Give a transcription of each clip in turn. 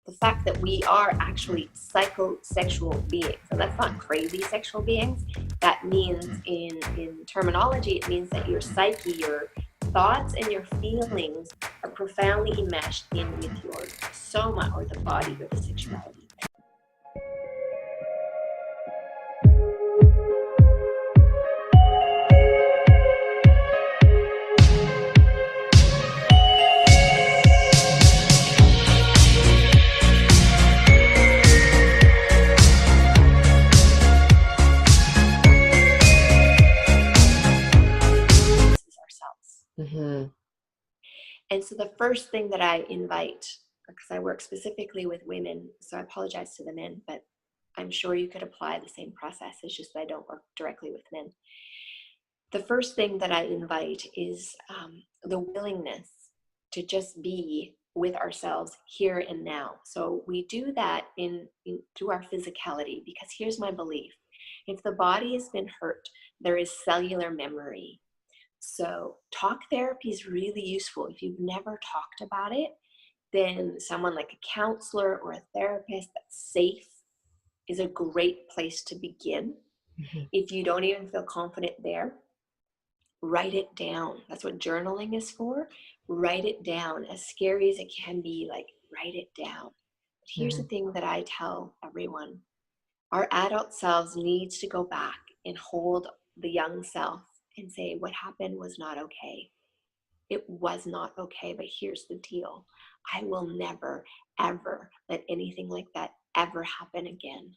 the fact that we are actually psychosexual beings. And that's not crazy sexual beings. That means in terminology, it means that your psyche, your thoughts and your feelings are profoundly enmeshed in with your soma, or the body, or the sexuality. Mm-hmm. And so the first thing that I invite, because I work specifically with women, so I apologize to the men, but I'm sure you could apply the same process. It's just that I don't work directly with men. The first thing that I invite is the willingness to just be with ourselves here and now. So we do that through our physicality, because here's my belief. If the body has been hurt, there is cellular memory. So talk therapy is really useful. If you've never talked about it, then someone like a counselor or a therapist that's safe is a great place to begin. Mm-hmm. If you don't even feel confident there, write it down. That's what journaling is for. Write it down. As scary as it can be, like, write it down. But here's the thing that I tell everyone. Our adult selves needs to go back and hold the young self and say, what happened was not okay. It was not okay, but here's the deal. I will never, ever let anything like that ever happen again.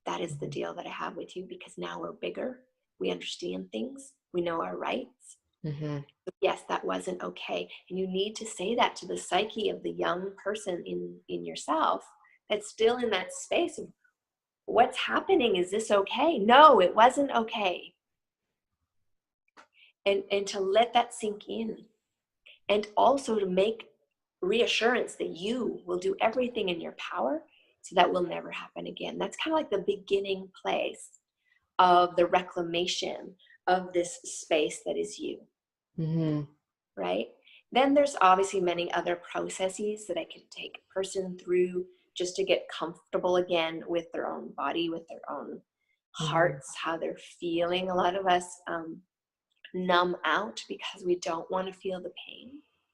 That is the deal that I have with you, because now we're bigger. We understand things. We know our rights. Mm-hmm. But yes, that wasn't okay. And you need to say that to the psyche of the young person in yourself that's still in that space of, what's happening? Is this okay? No, it wasn't okay. And to let that sink in, and also to make reassurance that you will do everything in your power so that will never happen again. That's kind of like the beginning place of the reclamation of this space that is you. Mm-hmm. Right? Then there's obviously many other processes that I can take a person through just to get comfortable again with their own body, with their own hearts, how they're feeling. A lot of us numb out because we don't want to feel the pain.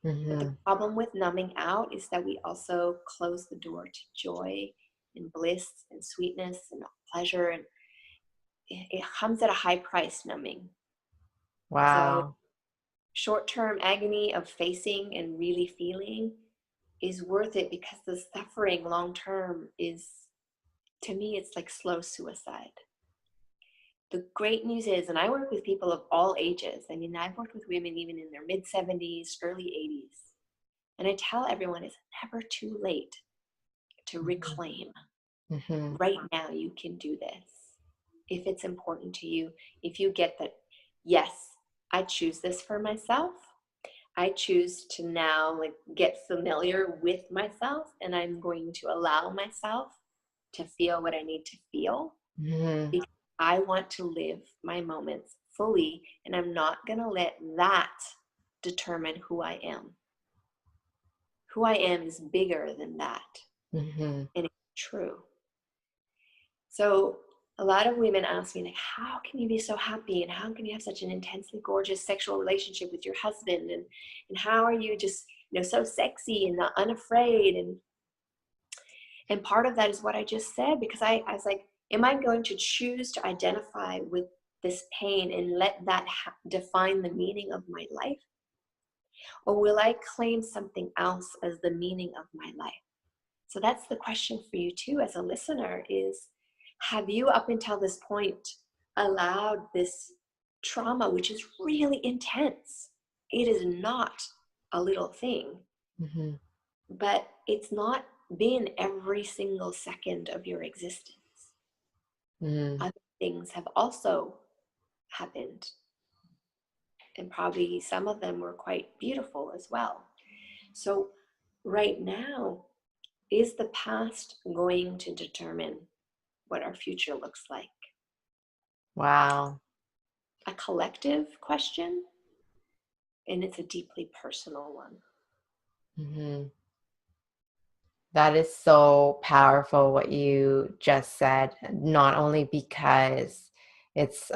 Mm-hmm. But the problem with numbing out is that we also close the door to joy and bliss and sweetness and pleasure, and it comes at a high price, numbing. Wow. So short-term agony of facing and really feeling is worth it, because the suffering long-term is, to me, it's like slow suicide. The great news is, and I work with people of all ages. I mean, I've worked with women even in their mid-70s, early 80s. And I tell everyone, it's never too late to reclaim. Mm-hmm. Right now, you can do this. If it's important to you, if you get that, yes, I choose this for myself. I choose to now get familiar with myself, and I'm going to allow myself to feel what I need to feel. Mm-hmm. Because I want to live my moments fully, and I'm not going to let that determine who I am. Who I am is bigger than that. Mm-hmm. And it's true. So a lot of women ask me, how can you be so happy, and how can you have such an intensely gorgeous sexual relationship with your husband, and how are you just so sexy and not unafraid? And part of that is what I just said, because I was like, am I going to choose to identify with this pain and let that define the meaning of my life? Or will I claim something else as the meaning of my life? So that's the question for you too, as a listener, is, have you up until this point allowed this trauma, which is really intense? It is not a little thing, Mm-hmm. but it's not been every single second of your existence. Mm-hmm. Other things have also happened, and probably some of them were quite beautiful as well. So right now, is the past going to determine what our future looks like? Wow. A collective question, and it's a deeply personal one. Mm-hmm. That is so powerful what you just said, not only because it's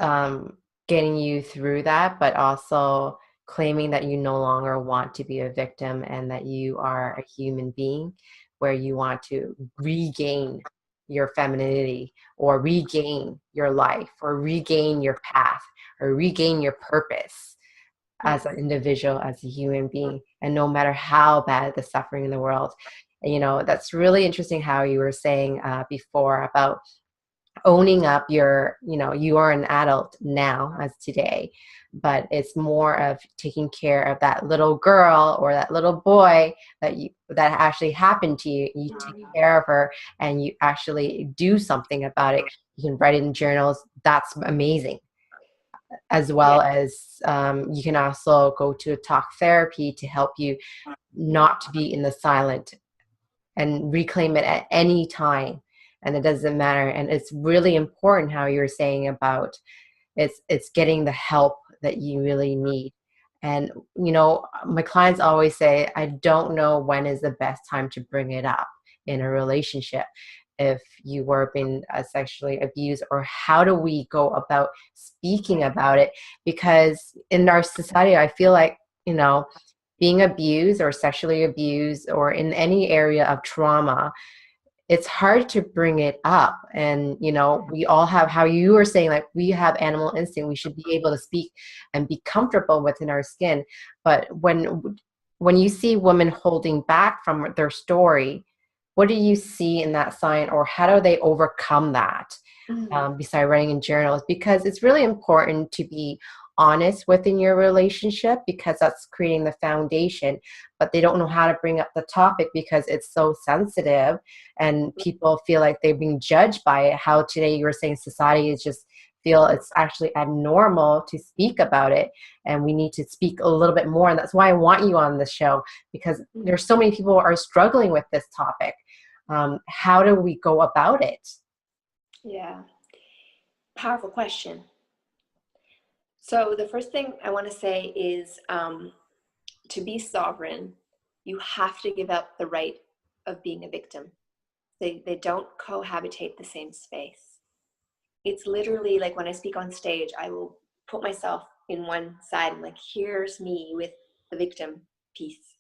getting you through that, but also claiming that you no longer want to be a victim and that you are a human being where you want to regain your femininity or regain your life or regain your path or regain your purpose as Yes. an individual, as a human being, and no matter how bad the suffering in the world. That's really interesting how you were saying before about owning up you are an adult now as today, but it's more of taking care of that little girl or that little boy that actually happened to you. You take care of her and you actually do something about it. You can write it in journals. That's amazing. As Yeah. well as you can also go to a talk therapy to help you not to be in the silent and reclaim it at any time, and it doesn't matter. And it's really important how you're saying about it's getting the help that you really need. And my clients always say, I don't know when is the best time to bring it up in a relationship if you were being sexually abused, or how do we go about speaking about it? Because in our society, I feel like being abused or sexually abused or in any area of trauma, it's hard to bring it up. And we all have, how you were saying, like, we have animal instinct, we should be able to speak and be comfortable within our skin. But when you see women holding back from their story, what do you see in that sign, or how do they overcome that? Besides writing in journals, because it's really important to be honest within your relationship, because that's creating the foundation. But they don't know how to bring up the topic because it's so sensitive and people feel like they're being judged by it. How today you were saying society is just feel it's actually abnormal to speak about it, and we need to speak a little bit more. And that's why I want you on the show, because there's so many people who are struggling with this topic. How do we go about it? Yeah. Powerful question. So the first thing I want to say is to be sovereign, you have to give up the right of being a victim. They don't cohabitate the same space. It's literally like when I speak on stage, I will put myself in one side and like, here's me with the victim piece.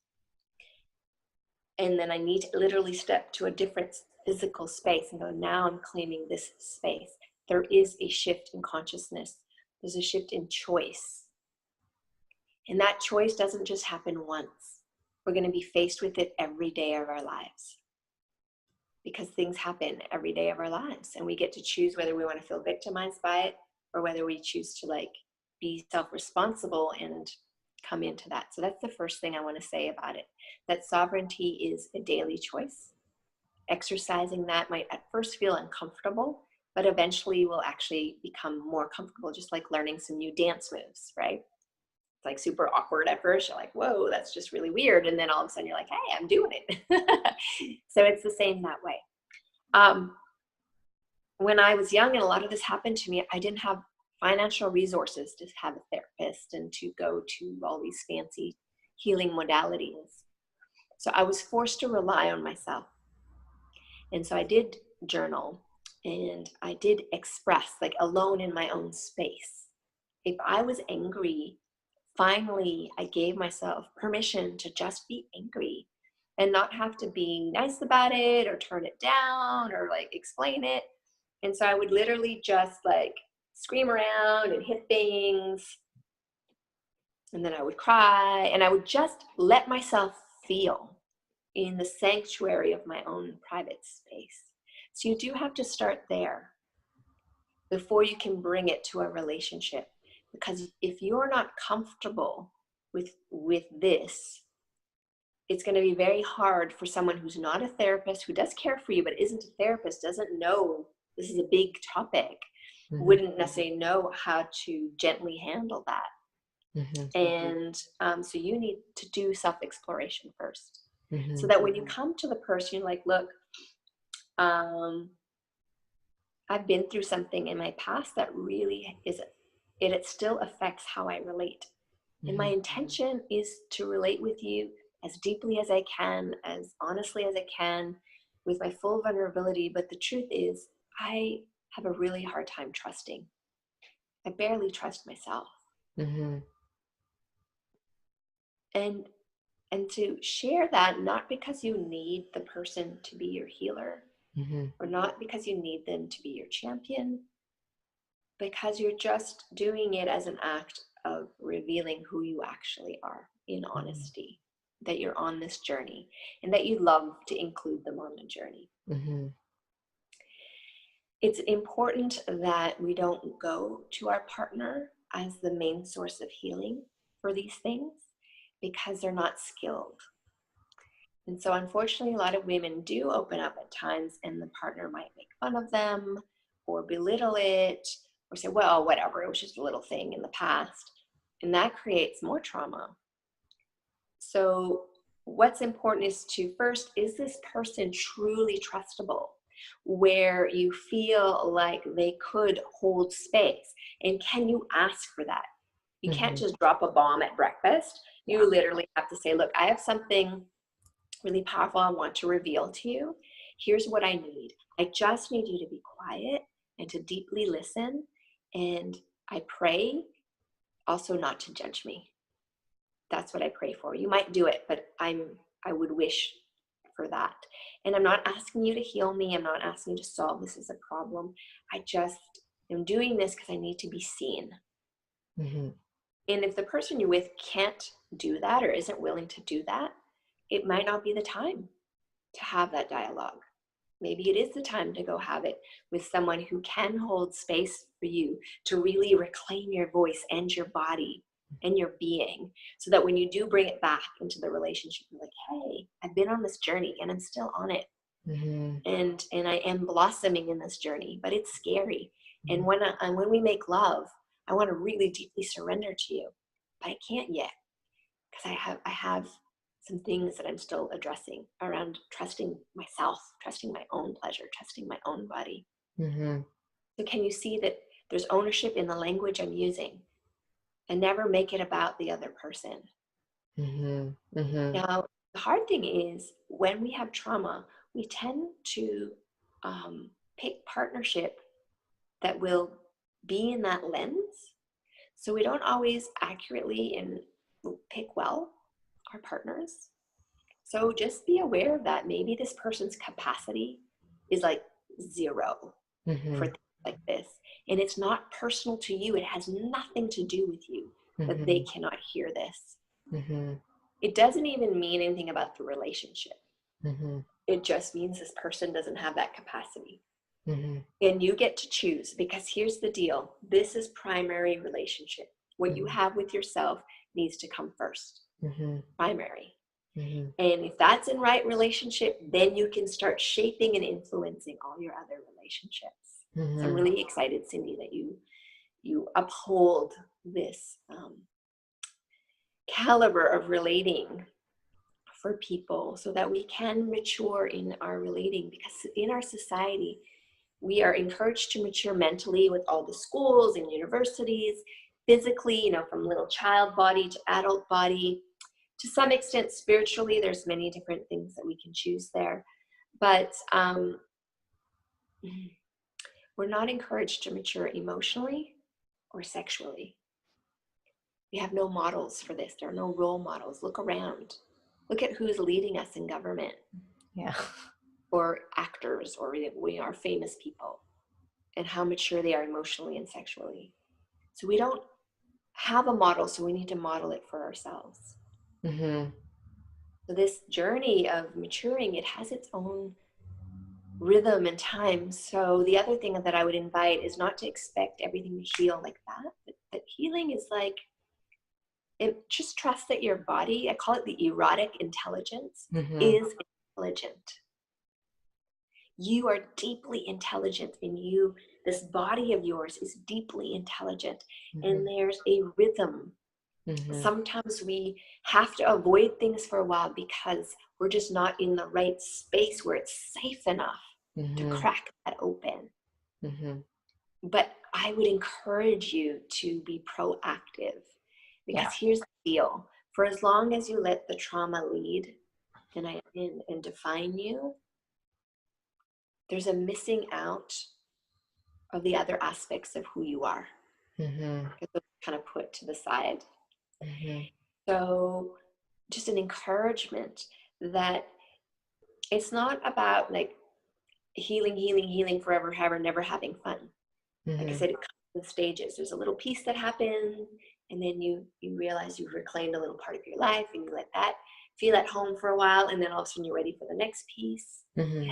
And then I need to literally step to a different physical space and go, now I'm claiming this space. There is a shift in consciousness. There's a shift in choice. And that choice doesn't just happen once. We're going to be faced with it every day of our lives, because things happen every day of our lives, and we get to choose whether we want to feel victimized by it or whether we choose to like be self-responsible and come into that. So that's the first thing I want to say about it, that sovereignty is a daily choice. Exercising that might at first feel uncomfortable, but eventually will actually become more comfortable, just like learning some new dance moves, right? It's like super awkward at first. You're like, whoa, that's just really weird. And then all of a sudden you're like, hey, I'm doing it. So it's the same that way. When I was young and a lot of this happened to me, I didn't have financial resources to have a therapist and to go to all these fancy healing modalities. So I was forced to rely on myself. And so I did journal and I did express, like, alone in my own space. If I was angry, finally I gave myself permission to just be angry and not have to be nice about it or turn it down or like explain it. And so I would literally just like scream around and hit things, and then I would cry, and I would just let myself feel in the sanctuary of my own private space. So you do have to start there before you can bring it to a relationship. Because if you're not comfortable with this, it's going to be very hard for someone who's not a therapist, who does care for you but isn't a therapist, doesn't know this is a big topic, wouldn't necessarily know how to gently handle that. And so you need to do self-exploration first, so that when you come to the person, you're like, look, I've been through something in my past that really it still affects how I relate. And my intention is to relate with you as deeply as I can, as honestly as I can, with my full vulnerability. But the truth is, I have a really hard time trusting. I barely trust myself. Mm-hmm. And to share that, not because you need the person to be your healer, Mm-hmm. or not because you need them to be your champion, because you're just doing it as an act of revealing who you actually are in honesty, that you're on this journey and that you love to include them on the journey. Mm-hmm. It's important that we don't go to our partner as the main source of healing for these things, because they're not skilled. And so unfortunately, a lot of women do open up at times, and the partner might make fun of them or belittle it or say, well, whatever, it was just a little thing in the past. And that creates more trauma. So what's important is to first, is this person truly trustable, where you feel like they could hold space? And can you ask for that? You can't just drop a bomb at breakfast. You literally have to say, look, I have something really powerful I want to reveal to you. Here's what I need. I just need you to be quiet and to deeply listen. And I pray also not to judge me. That's what I pray for. You might do it, but I would wish for that. And I'm not asking you to heal me. I'm not asking you to solve this as a problem. I just am doing this because I need to be seen. Mm-hmm. And if the person you're with can't do that or isn't willing to do that, it might not be the time to have that dialogue. Maybe it is the time to go have it with someone who can hold space for you to really reclaim your voice and your body and your being, so that when you do bring it back into the relationship, you're like, hey, I've been on this journey and I'm still on it. Mm-hmm. And I am blossoming in this journey, but it's scary. And when we make love, I want to really deeply surrender to you, but I can't yet, because I have some things that I'm still addressing around trusting myself, trusting my own pleasure, trusting my own body. Mm-hmm. So can you see that there's ownership in the language I'm using, and never make it about the other person? Mm-hmm. Mm-hmm. Now, the hard thing is, when we have trauma, we tend to pick partnership that will be in that lens. So we don't always accurately and pick well our partners. So just be aware of that. Maybe this person's capacity is like 0 Mm-hmm. for things like this. And it's not personal to you. It has nothing to do with you that Mm-hmm. they cannot hear this. Mm-hmm. It doesn't even mean anything about the relationship. Mm-hmm. It just means this person doesn't have that capacity. Mm-hmm. And you get to choose, because here's the deal. This is primary relationship. What you have with yourself needs to come first. Mm-hmm. Primary. Mm-hmm. And if that's in right relationship, then you can start shaping and influencing all your other relationships. Mm-hmm. So I'm really excited, Cindy, that you uphold this caliber of relating for people, so that we can mature in our relating. Because in our society, we are encouraged to mature mentally with all the schools and universities, physically, from little child body to adult body. To some extent, spiritually, there's many different things that we can choose there. But we're not encouraged to mature emotionally or sexually. We have no models for this. There are no role models. Look around. Look at who's leading us in government. Yeah. Or actors, or we are famous people, and how mature they are emotionally and sexually. So we don't have a model, so we need to model it for ourselves. Mm-hmm. So this journey of maturing, it has its own rhythm and time. So the other thing that I would invite is not to expect everything to heal like that. But healing is like, just trust that your body, I call it the erotic intelligence, is intelligent. You are deeply intelligent, and this body of yours is deeply intelligent. And there's a rhythm. Sometimes we have to avoid things for a while because we're just not in the right space where it's safe enough to crack that open. But I would encourage you to be proactive, because here's the deal. for as long as you let the trauma lead and define you, there's a missing out of the other aspects of who you are. Mm-hmm. Because those are kind of put to the side. Mm-hmm. So just an encouragement that it's not about like healing forever, however, never having fun. Like I Mm-hmm. said, it comes in stages. There's a little piece that happens, and then you realize you've reclaimed a little part of your life, and you let that feel at home for a while, and then all of a sudden you're ready for the next piece. Mm-hmm.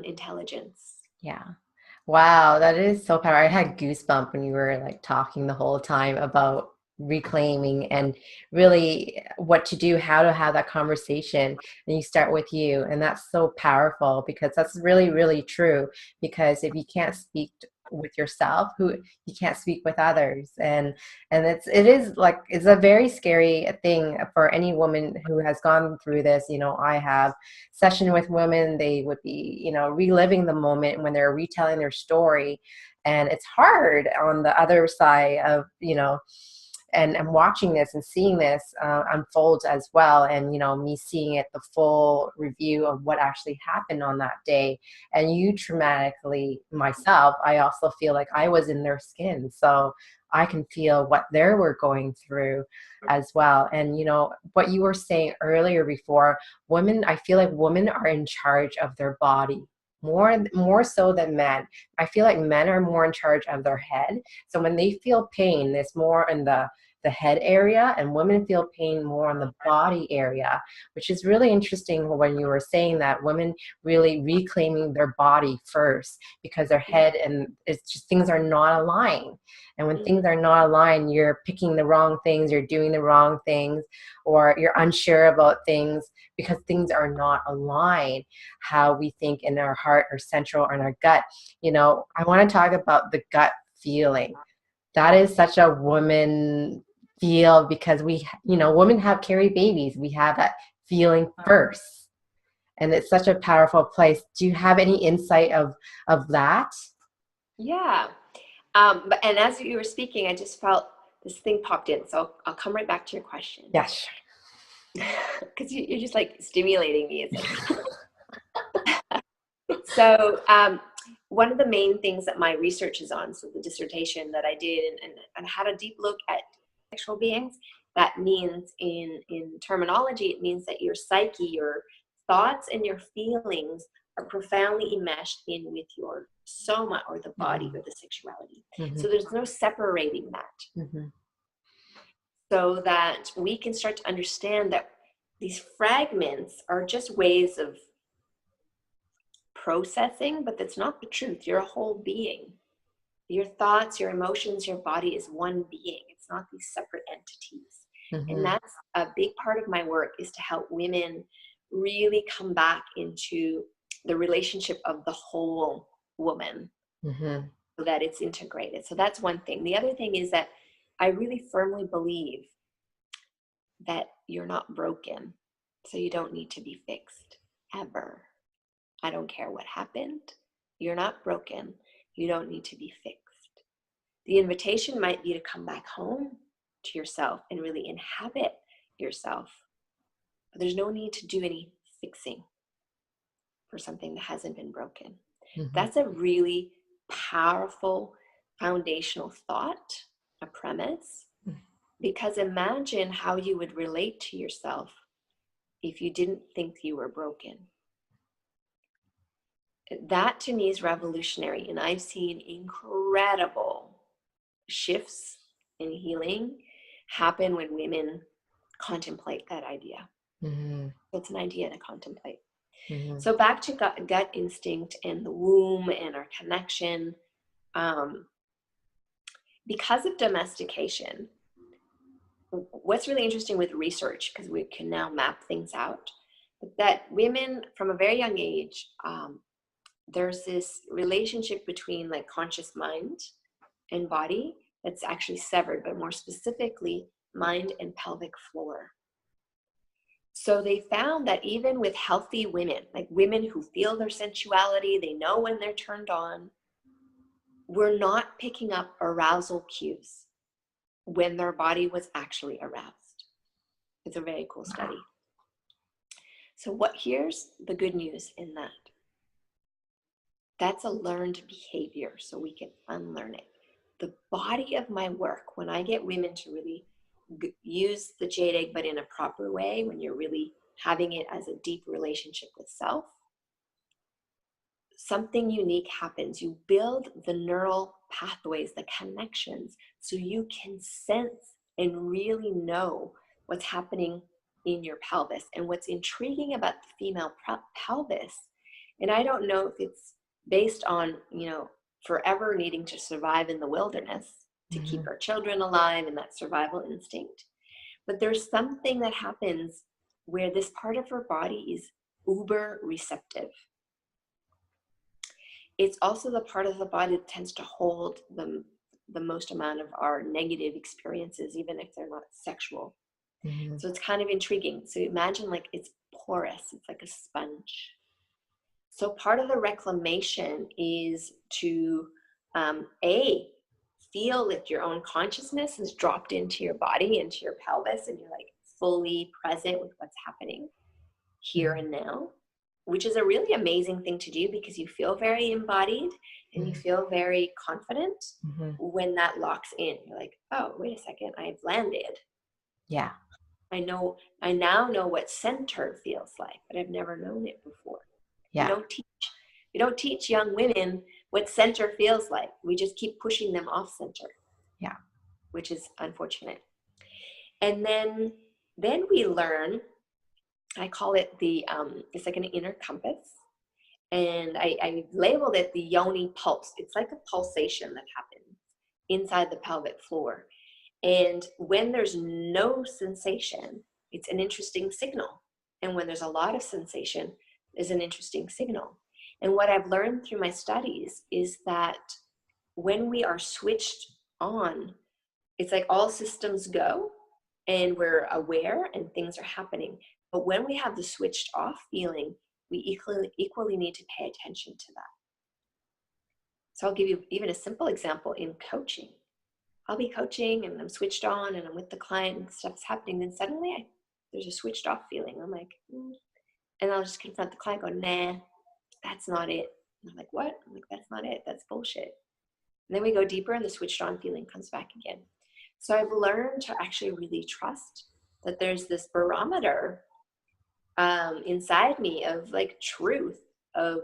Intelligence. Yeah. Wow, that is so powerful. I had goosebumps when you were like talking the whole time about reclaiming and really what to do, how to have that conversation. And you start with you. And that's so powerful because that's really, really true. Because if you can't speak with yourself, who you can't speak with others. And it is like it's a very scary thing for any woman who has gone through this. You know, I have session with women, they would be, you know, reliving the moment when they're retelling their story. And it's hard on the other side of, you know, and I'm watching this and seeing this unfold as well. And, you know, me seeing it, the full review of what actually happened on that day. And you traumatically myself, I also feel like I was in their skin. So I can feel what they were going through as well. And, you know, what you were saying earlier before, women, I feel like women are in charge of their body more so than men. I feel like men are more in charge of their head. So when they feel pain, it's more in the head area, and women feel pain more on the body area, which is really interesting when you were saying that women really reclaiming their body first because their head and it's just things are not aligned. And when things are not aligned, you're picking the wrong things, you're doing the wrong things, or you're unsure about things because things are not aligned how we think in our heart or central or in our gut. You know, I want to talk about the gut feeling. That is such a woman feel because we, you know, women have carry babies. We have that feeling first. And it's such a powerful place. Do you have any insight of that? Yeah. But and as you were speaking, I just felt this thing popped in. So I'll come right back to your question. Yes. Because you're just like stimulating me. It's like so one of the main things that my research is on, so the dissertation that I did and had a deep look at sexual beings, that means in terminology, it means that your psyche, your thoughts and your feelings are profoundly enmeshed in with your soma or the body or the sexuality. Mm-hmm. So there's no separating that. Mm-hmm. So that we can start to understand that these fragments are just ways of processing, but that's not the truth. You're a whole being. Your thoughts, your emotions, your body is one being. It's not these separate entities. Mm-hmm. And that's a big part of my work, is to help women really come back into the relationship of the whole woman, Mm-hmm. so that it's integrated. So that's one thing. The other thing is that I really firmly believe that you're not broken, so you don't need to be fixed ever. I don't care what happened. You're not broken. You don't need to be fixed. The invitation might be to come back home to yourself and really inhabit yourself. But there's no need to do any fixing for something that hasn't been broken. Mm-hmm. That's a really powerful foundational thought, a premise, because imagine how you would relate to yourself if you didn't think you were broken. That to me is revolutionary, and I've seen incredible shifts in healing happen when women contemplate that idea. Mm-hmm. It's an idea to contemplate. Mm-hmm. So back to gut instinct and the womb and our connection. Because of domestication, what's really interesting with research, because we can now map things out, that women from a very young age, there's this relationship between like conscious mind and body that's actually severed, but more specifically mind and pelvic floor. So they found that even with healthy women, like women who feel their sensuality, they know when they're turned on, were not picking up arousal cues when their body was actually aroused. It's a very cool study. So here's the good news in that. That's a learned behavior, so we can unlearn it. The body of my work, when I get women to really use the jade egg, but in a proper way, when you're really having it as a deep relationship with self, something unique happens. You build the neural pathways, the connections, so you can sense and really know what's happening in your pelvis. And what's intriguing about the female pelvis, and I don't know if it's based on, forever needing to survive in the wilderness to keep our children alive and that survival instinct, but there's something that happens where this part of her body is uber receptive. It's also the part of the body that tends to hold the most amount of our negative experiences, even if they're not sexual. So it's kind of intriguing. So imagine like it's porous, it's like a sponge. So part of the reclamation is to feel that your own consciousness has dropped into your body, into your pelvis, and you're like fully present with what's happening here and now, which is a really amazing thing to do because you feel very embodied and you feel very confident when that locks in. You're like, oh, wait a second, I've landed. Yeah. I now know what center feels like, but I've never known it before. Yeah. We don't teach young women what center feels like. We just keep pushing them off center. Yeah. Which is unfortunate. And then we learn, I call it it's like an inner compass. And I labeled it the yoni pulse. It's like a pulsation that happens inside the pelvic floor. And when there's no sensation, it's an interesting signal. And when there's a lot of sensation, is an interesting signal. And what I've learned through my studies is that when we are switched on, it's like all systems go and we're aware and things are happening. But when we have the switched off feeling, we equally need to pay attention to that. So I'll give you even a simple example in coaching. I'll be coaching and I'm switched on and I'm with the client and stuff's happening. Then suddenly there's a switched off feeling. I'm like, and I'll just confront the client, go, nah, that's not it. And I'm like, what? I'm like, that's not it. That's bullshit. And then we go deeper and the switched on feeling comes back again. So I've learned to actually really trust that there's this barometer inside me of like truth, of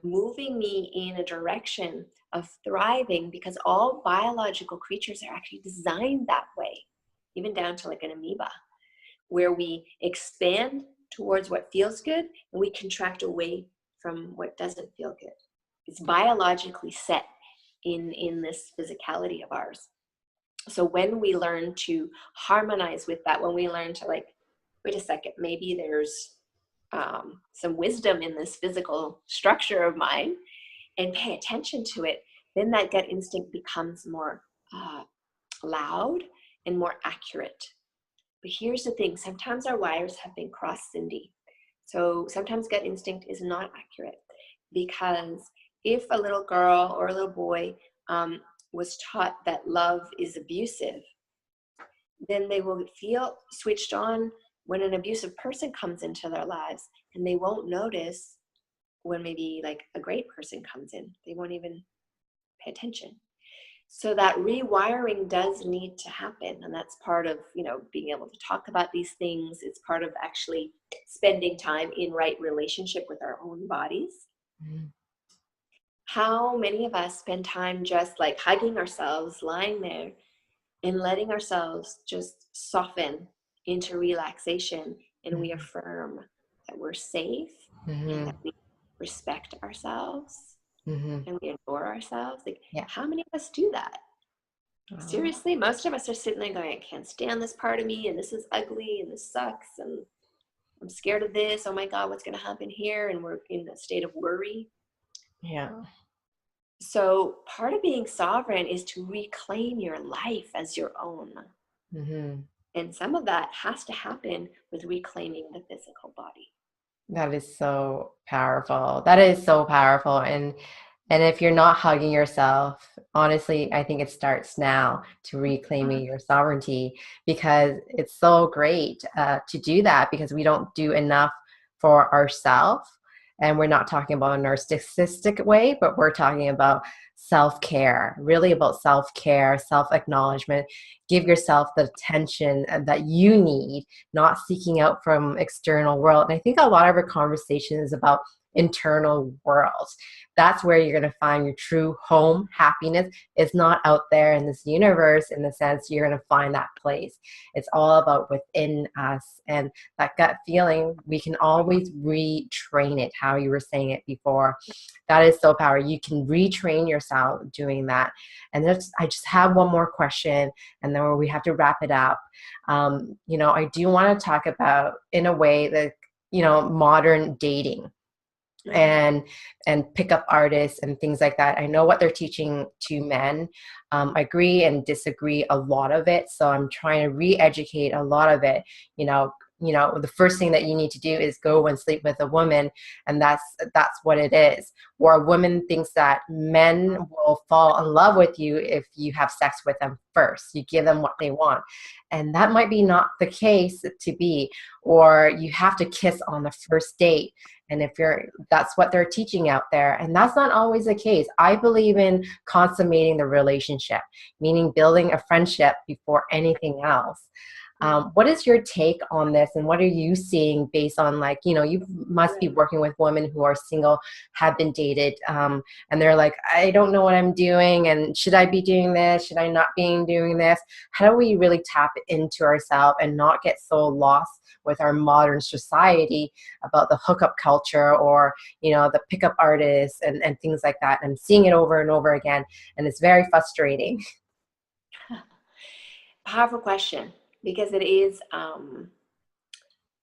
moving me in a direction of thriving, because all biological creatures are actually designed that way, even down to like an amoeba, where we expand towards what feels good and we contract away from what doesn't feel good. It's biologically set in this physicality of ours. So when we learn to harmonize with that, when we learn to like, wait a second, maybe there's some wisdom in this physical structure of mine, and pay attention to it, then that gut instinct becomes more loud and more accurate. But here's the thing, sometimes our wires have been crossed, Cindy. So sometimes gut instinct is not accurate, because if a little girl or a little boy was taught that love is abusive, then they will feel switched on when an abusive person comes into their lives, and they won't notice when maybe like a great person comes in. They won't even pay attention. So that rewiring does need to happen, and that's part of, being able to talk about these things. It's part of actually spending time in right relationship with our own bodies. How many of us spend time just like hugging ourselves, lying there, and letting ourselves just soften into relaxation, and we affirm that we're safe and that we respect ourselves and we adore ourselves? Like, how many of us do that? Seriously, most of us are sitting there going, I can't stand this part of me, and this is ugly, and this sucks, and I'm scared of this. Oh my God, what's going to happen here? And we're in a state of worry. Yeah. So part of being sovereign is to reclaim your life as your own. And some of that has to happen with reclaiming the physical body. That is so powerful. That is so powerful. And And if you're not hugging yourself, honestly, I think it starts now to reclaiming your sovereignty, because it's so great to do that, because we don't do enough for ourselves. And we're not talking about a narcissistic way, but we're talking about self-care, really about self-care, self-acknowledgement. Give yourself the attention that you need, not seeking out from external world. And I think a lot of our conversation is about internal world. That's where you're going to find your true home. Happiness is not out there in this universe, in the sense you're going to find that place. It's all about within us. And that gut feeling, we can always retrain it, how you were saying it before. That is so powerful. You can retrain yourself doing that. And I just have one more question, and then we have to wrap it up. I do want to talk about, in a way, that, modern dating and pickup artists and things like that. I know what they're teaching to men. I agree and disagree a lot of it. So I'm trying to re-educate a lot of it. The first thing that you need to do is go and sleep with a woman, and that's what it is. Or a woman thinks that men will fall in love with you if you have sex with them first. You give them what they want, and that might be not the case to be. Or you have to kiss on the first date. And that's what they're teaching out there. And that's not always the case. I believe in consummating the relationship, meaning building a friendship before anything else. What is your take on this, and what are you seeing based on, you must be working with women who are single, have been dated, and they're like, I don't know what I'm doing, and should I be doing this? Should I not be doing this? How do we really tap into ourselves and not get so lost with our modern society about the hookup culture, or, the pickup artists and things like that? I'm seeing it over and over again, and it's very frustrating. Powerful question, because it is,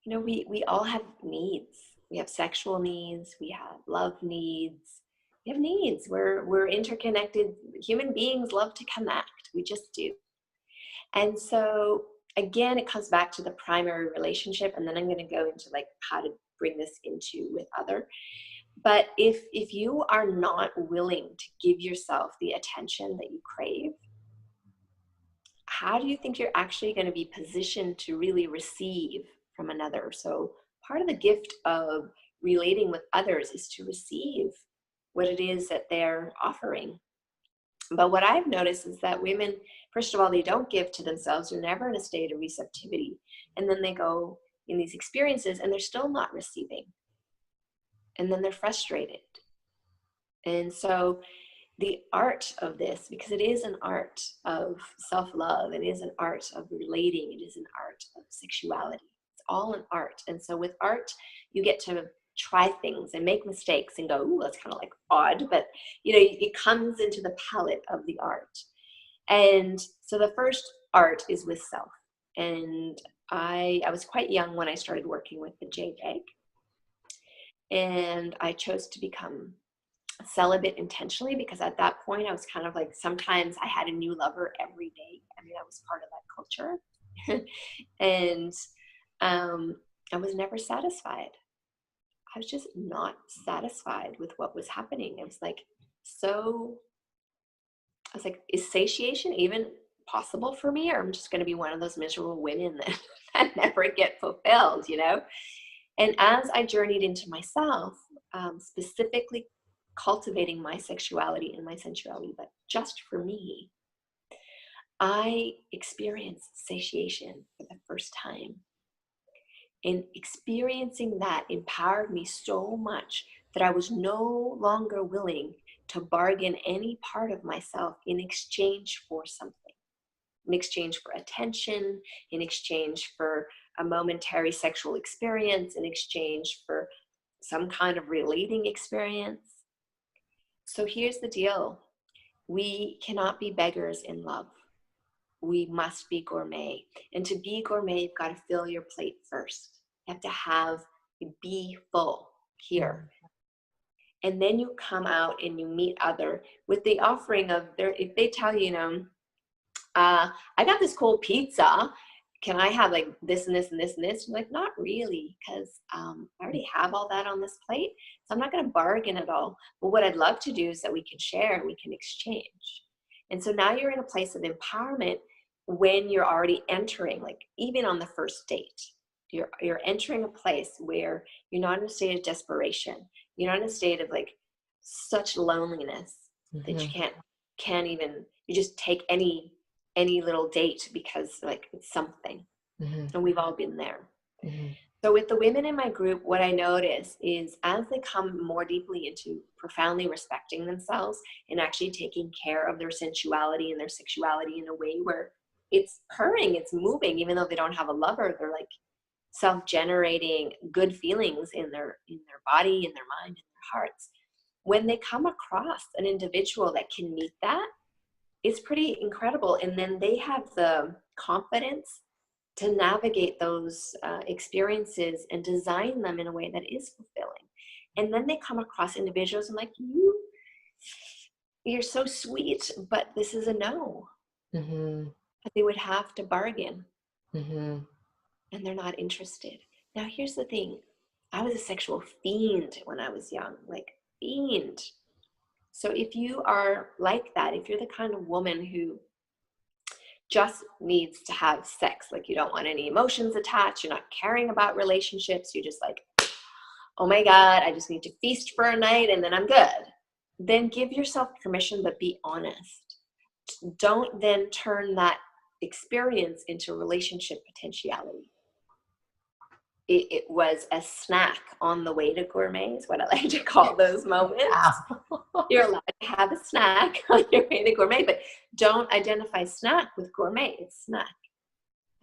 we all have needs. We have sexual needs, we have love needs, we have needs. We're interconnected. Human beings love to connect. We just do. And so again, it comes back to the primary relationship, and then I'm going to go into how to bring this into with other. But if you are not willing to give yourself the attention that you crave, how do you think you're actually going to be positioned to really receive from another? So part of the gift of relating with others is to receive what it is that they're offering. But what I've noticed is that women, first of all, they don't give to themselves. They're never in a state of receptivity. And then they go in these experiences and they're still not receiving. And then they're frustrated. And so the art of this, because it is an art of self-love, it is an art of relating, it is an art of sexuality. It's all an art. And so with art, you get to try things and make mistakes and go, ooh, that's kind of odd, but it comes into the palette of the art. And so the first art is with self. And I was quite young when I started working with the jade egg, and I chose to become celibate intentionally, because at that point I was kind of sometimes I had a new lover every day. I mean, I was part of that culture. And I was never satisfied. I was just not satisfied with what was happening. It was is satiation even possible for me, or I'm just going to be one of those miserable women that never get fulfilled, And as I journeyed into myself, specifically cultivating my sexuality and my sensuality, but just for me, I experienced satiation for the first time. And experiencing that empowered me so much that I was no longer willing to bargain any part of myself in exchange for something, in exchange for attention, in exchange for a momentary sexual experience, in exchange for some kind of relating experience. So here's the deal. We cannot be beggars in love. We must be gourmet. And to be gourmet, you've got to fill your plate first. You have to be full here. And then you come out and you meet other with the offering of if they tell you, I got this cool pizza, can I have like this and this and this and this? I'm like, not really, because I already have all that on this plate. So I'm not going to bargain at all. But what I'd love to do is that we can share and we can exchange. And so now you're in a place of empowerment when you're already entering, like even on the first date, you're entering a place where you're not in a state of desperation. You're not in a state of like such loneliness that you can't even, you just take any little date because like it's something. And we've all been there. So with the women in my group, what I notice is as they come more deeply into profoundly respecting themselves and actually taking care of their sensuality and their sexuality in a way where it's purring, it's moving, even though they don't have a lover, they're like self-generating good feelings in their body, in their mind, in their hearts. When they come across an individual that can meet that, it's pretty incredible. And then they have the confidence to navigate those experiences and design them in a way that is fulfilling. And then they come across individuals and like, you're so sweet, but this is a no. But they would have to bargain. And they're not interested. Now, here's the thing. I was a sexual fiend when I was young, like fiend. So if you are like that, if you're the kind of woman who just needs to have sex, like you don't want any emotions attached, you're not caring about relationships, you're just like, oh my God, I just need to feast for a night and then I'm good. Then give yourself permission, but be honest. Don't then turn that experience into relationship potentiality. It was a snack on the way to gourmet is what I like to call those moments. You're allowed to have a snack on your way to gourmet, but don't identify snack with gourmet. It's snack.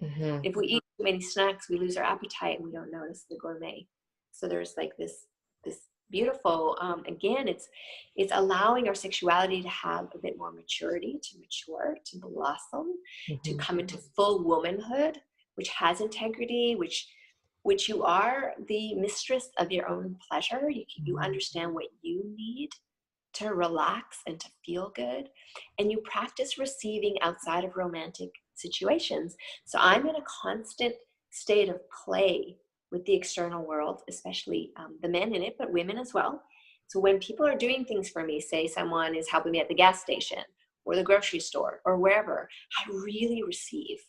If we eat too many snacks, we lose our appetite and we don't notice the gourmet. So there's like this beautiful, again, it's allowing our sexuality to have a bit more maturity, to mature, to blossom, to come into full womanhood, which has integrity, which you are the mistress of your own pleasure. You understand what you need to relax and to feel good. And you practice receiving outside of romantic situations. So I'm in a constant state of play with the external world, especially the men in it, but women as well. So when people are doing things for me, say someone is helping me at the gas station or the grocery store or wherever, I really receive.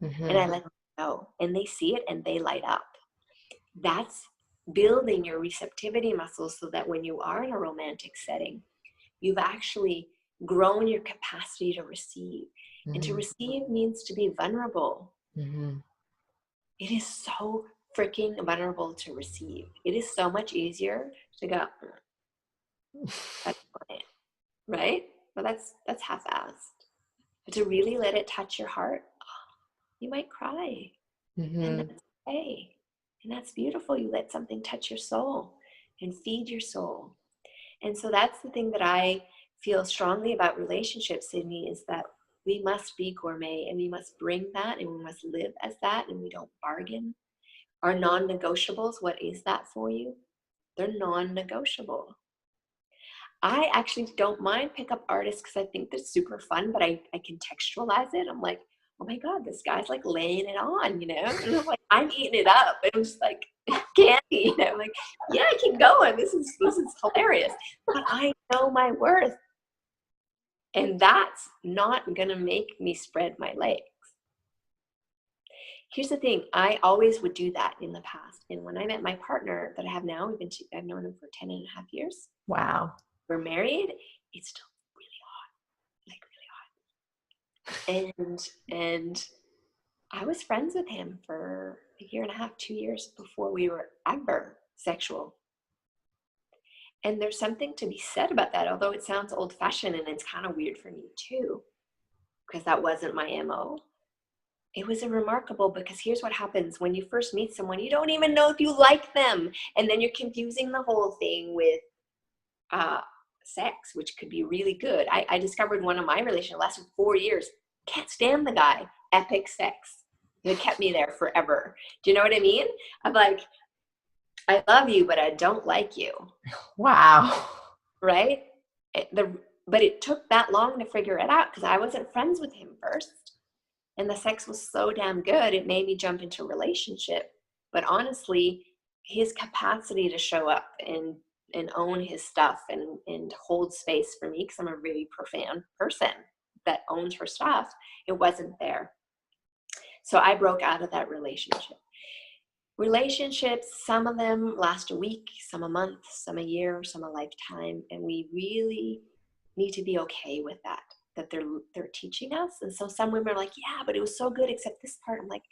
And I let them know. And they see it and they light up. That's building your receptivity muscles so that when you are in a romantic setting, you've actually grown your capacity to receive. And to receive means to be vulnerable. It is so freaking vulnerable to receive. It is so much easier to go, that's fine, right? Well, that's half-assed. But to really let it touch your heart, you might cry. And that's okay. And that's beautiful. You let something touch your soul and feed your soul. And so that's the thing that I feel strongly about relationships, Sydney, is that we must be gourmet and we must bring that and we must live as that and we don't bargain. Our non-negotiables, what is that for you? They're non-negotiable. I actually don't mind pickup artists because I think they're super fun, but I contextualize it. I'm like, oh my God, this guy's like laying it on, And I'm like, I'm eating it up. And I'm just like, candy, I'm like, yeah, keep going. This is hilarious. But I know my worth. And that's not going to make me spread my legs. Here's the thing. I always would do that in the past. And when I met my partner that I have now, I've known him for 10.5 years. Wow. We're married. It's still really hot. And I was friends with him for 1.5 2 years before we were ever sexual. And there's something to be said about that, although it sounds old-fashioned and it's kind of weird for me too, because that wasn't my MO. It was remarkable because here's what happens when you first meet someone, you don't even know if you like them. And then you're confusing the whole thing with sex, which could be really good. I discovered one of my relationships lasted 4 years. Can't stand the guy. Epic sex. It kept me there forever. Do you know what I mean? I'm like, I love you, but I don't like you. Wow. Right? But it took that long to figure it out because I wasn't friends with him first. And the sex was so damn good, it made me jump into a relationship. But honestly, his capacity to show up and own his stuff and hold space for me, because I'm a really profound person that owns her stuff, it wasn't there. So I broke out of that relationship. Relationships, some of them last a week, some a month, some a year, some a lifetime. And we really need to be okay with that they're teaching us. And so some women are like, yeah, but it was so good except this part. I'm like,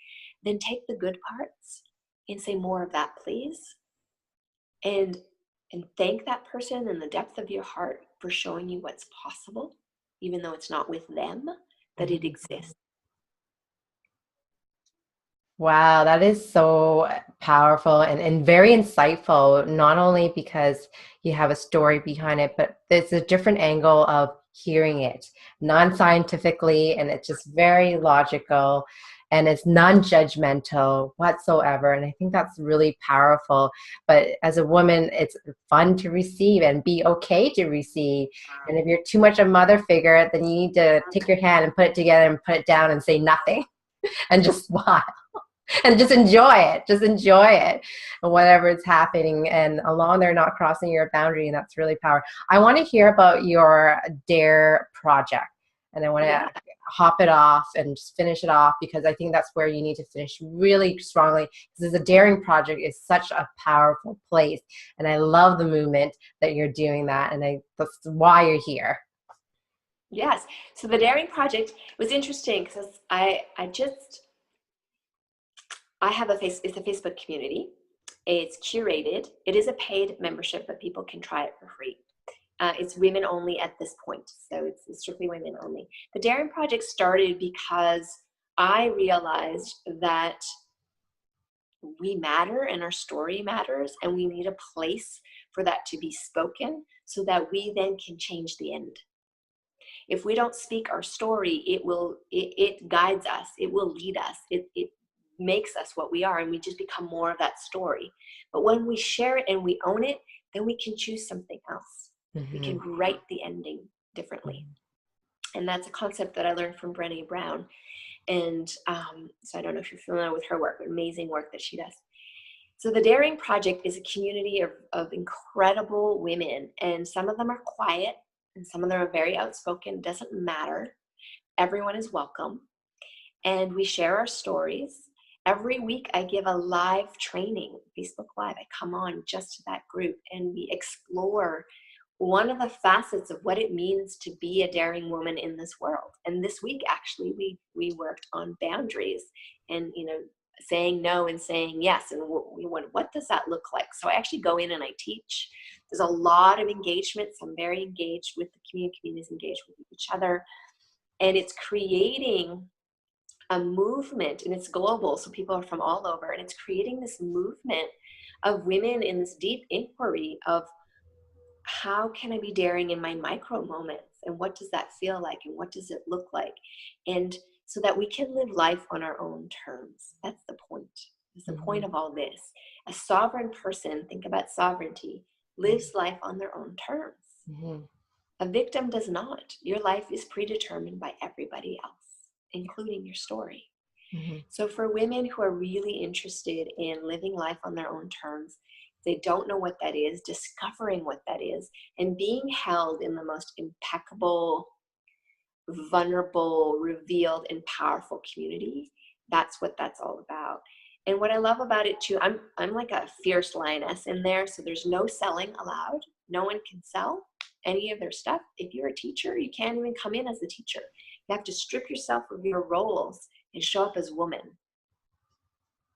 then take the good parts and say more of that, please. And thank that person in the depth of your heart for showing you what's possible, even though it's not with them, that it exists. Wow, that is so powerful and very insightful, not only because you have a story behind it, but there's a different angle of hearing it non-scientifically, and it's just very logical and it's non-judgmental whatsoever. And I think that's really powerful. But as a woman, it's fun to receive and be okay to receive. And if you're too much a mother figure, then you need to take your hand and put it together and put it down and say nothing and just smile. And just enjoy it. Just enjoy it, whatever is happening. And along there, not crossing your boundary. And that's really powerful. I want to hear about your DARE project. And I want to hop it off and just finish it off, because I think that's where you need to finish really strongly. Because the daring project is such a powerful place. And I love the movement that you're doing that. And that's why you're here. Yes. So the daring project was interesting because I have it's a Facebook community. It's curated. It is a paid membership, but people can try it for free. It's women only at this point. So it's strictly women only. The Daring Project started because I realized that we matter and our story matters, and we need a place for that to be spoken so that we then can change the end. If we don't speak our story, it guides us. It will lead us. It makes us what we are, and we just become more of that story. But when we share it and we own it, then we can choose something else. Mm-hmm. We can write the ending differently. And that's a concept that I learned from Brené Brown. And so I don't know if you're familiar with her work, but amazing work that she does. So the Daring Project is a community of incredible women, and some of them are quiet and some of them are very outspoken. It doesn't matter. Everyone is welcome. And we share our stories. Every week I give a live training, Facebook Live. I come on just to that group and we explore one of the facets of what it means to be a daring woman in this world. And this week, actually, we worked on boundaries and, saying no and saying yes. And what does that look like? So I actually go in and I teach. There's a lot of engagement. So I'm very engaged with the community. Community is engaged with each other. And it's creating a movement, and it's global, so people are from all over, and it's creating this movement of women in this deep inquiry of how can I be daring in my micro moments, and what does that feel like, and what does it look like, and so that we can live life on our own terms. That's the point. That's the point of all this. A sovereign person, think about sovereignty, lives life on their own terms. A victim does not. Your life is predetermined by everybody else, including your story. So for women who are really interested in living life on their own terms, they don't know what that is, discovering what that is, and being held in the most impeccable, vulnerable, revealed, and powerful community, that's what that's all about. And what I love about it too, I'm like a fierce lioness in there, so there's no selling allowed. No one can sell any of their stuff. If you're a teacher, you can't even come in as a teacher. You have to strip yourself of your roles and show up as woman.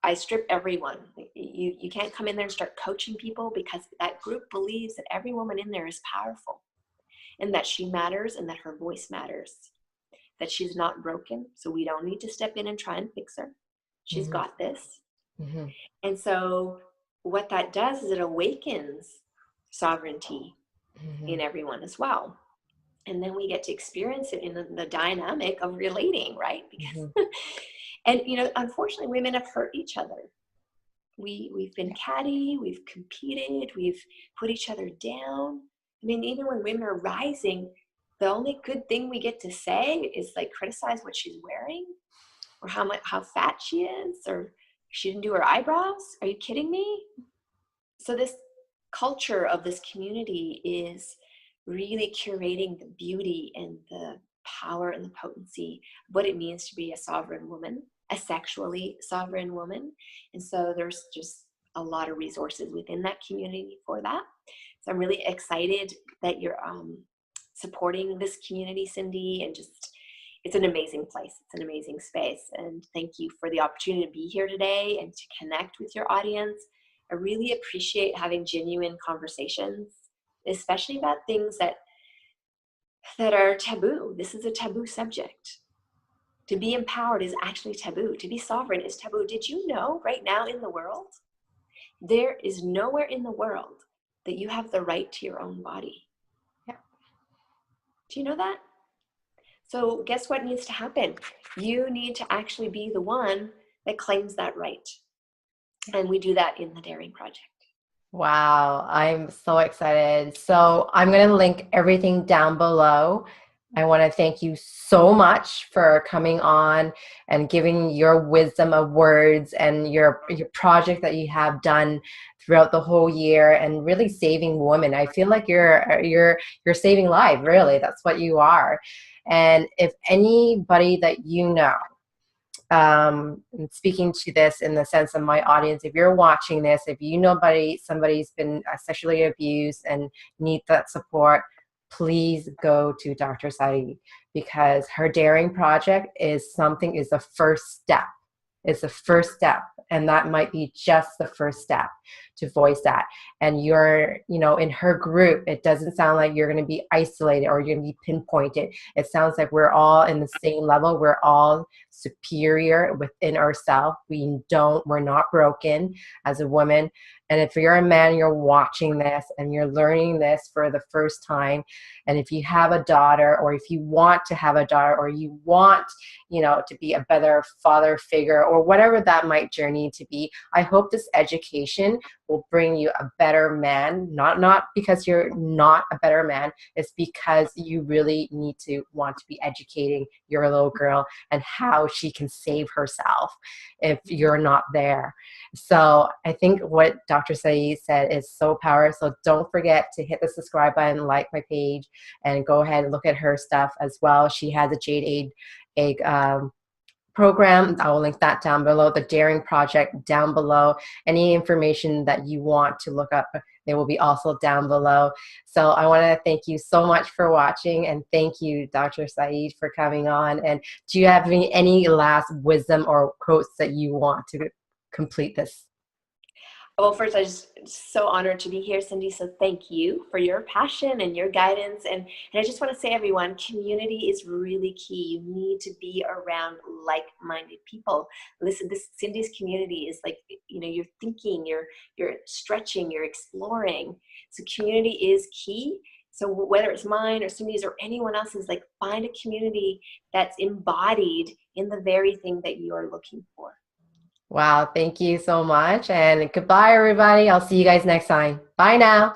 I strip everyone. You can't come in there and start coaching people, because that group believes that every woman in there is powerful and that she matters and that her voice matters, that she's not broken. So we don't need to step in and try and fix her. She's got this. And so what that does is it awakens sovereignty in everyone as well. And then we get to experience it in the dynamic of relating, right? Because, and unfortunately, women have hurt each other. We've been catty, we've competed, we've put each other down. I mean, even when women are rising, the only good thing we get to say is like criticize what she's wearing. or how fat she is, or she didn't do her eyebrows. Are you kidding me? So this culture of this community is really curating the beauty and the power and the potency of what it means to be a sovereign woman, a sexually sovereign woman. And so there's just a lot of resources within that community for that. So I'm really excited that you're supporting this community, Cindy, and just, it's an amazing place. It's an amazing space. And thank you for the opportunity to be here today and to connect with your audience. I really appreciate having genuine conversations, especially about things that are taboo. This is a taboo subject. To be empowered is actually taboo. To be sovereign is taboo. Did you know right now in the world, there is nowhere in the world that you have the right to your own body? Yeah. Do you know that? So guess what needs to happen? You need to actually be the one that claims that right. And we do that in the Daring Project. Wow, I'm so excited. So I'm going to link everything down below. I want to thank you so much for coming on and giving your wisdom of words and your project that you have done throughout the whole year and really saving women. I feel like you're saving lives, really. That's what you are. And if anybody that you know, and speaking to this in the sense of my audience, if you're watching this, if you know somebody's been sexually abused and need that support, please go to Dr. Saida, because her Daring Project is the first step. It's the first step, and that might be just the first step to voice that. And you're, in her group, it doesn't sound like you're going to be isolated or you're going to be pinpointed. It sounds like we're all in the same level. We're all superior within ourselves. We're not broken as a woman. And if you're a man, you're watching this and you're learning this for the first time, and if you have a daughter, or if you want to have a daughter, or you want, to be a better father figure, or whatever that might journey to be, I hope this education will bring you a better man, not because you're not a better man, it's because you really need to want to be educating your little girl and how she can save herself if you're not there. So I think what Dr. Saida said is so powerful. So don't forget to hit the subscribe button, like my page, and go ahead and look at her stuff as well. She has a Jade Egg program. I will link that down below. The Daring Project down below. Any information that you want to look up, they will be also down below. So I want to thank you so much for watching, and thank you, Dr. Saida, for coming on. And do you have any last wisdom or quotes that you want to complete this? Well, first, I'm just so honored to be here, Cindy. So thank you for your passion and your guidance. And I just want to say, everyone, community is really key. You need to be around like-minded people. Listen, Cindy's community is like, you're thinking, you're stretching, you're exploring. So community is key. So whether it's mine or Cindy's or anyone else's, find a community that's embodied in the very thing that you are looking for. Wow, thank you so much. And goodbye, everybody. I'll see you guys next time. Bye now.